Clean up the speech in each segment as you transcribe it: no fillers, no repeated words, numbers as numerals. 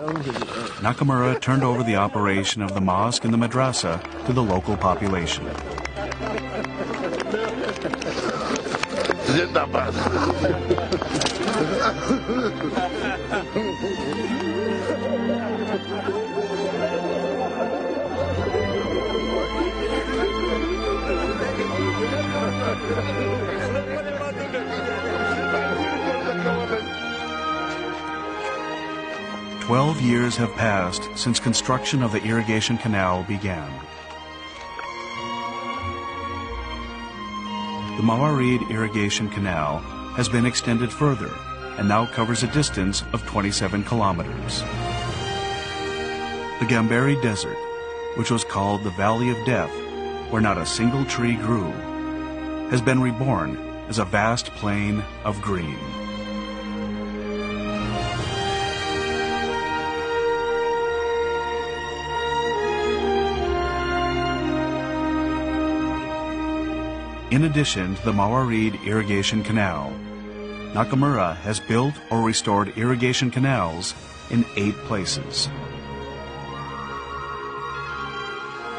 Nakamura turned over the operation of the mosque and the madrasa to the local population. "12 years have passed since construction of the irrigation canal began. The Mawarid Irrigation Canal has been extended further and now covers a distance of 27 kilometers. The Gamberi Desert, which was called the Valley of Death, where not a single tree grew, has been reborn as a vast plain of green. In addition to the Mawarid Irrigation Canal, Nakamura has built or restored irrigation canals in 8 places.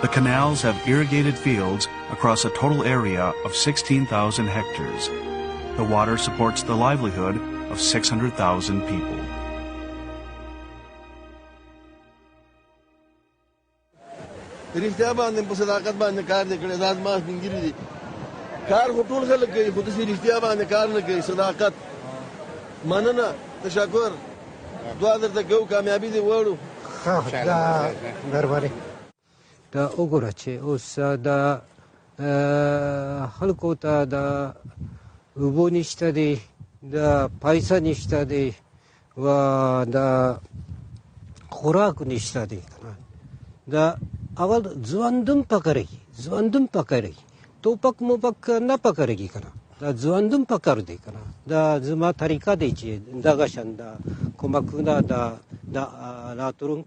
The canals have irrigated fields across a total area of 16,000 hectares. The water supports the livelihood of 600,000 people. کار ټول خلک کوي خو د رښتیا باندې کار نه کوي صداقت مننه تشکر دعا درته کوو کامیابی دې وړو دا درباري دا وګوره چې اوس دا خلکو ته د اوبو نشته دی د پیسې نشته دی و د خوراک نشته دی دا اول ځوندم پکړي توپک موپک نه پکړږي کنه دا ځوندم پکړ دی کنه دا زما طریقه دی چې دغه شان دا کومکونه دا راتورون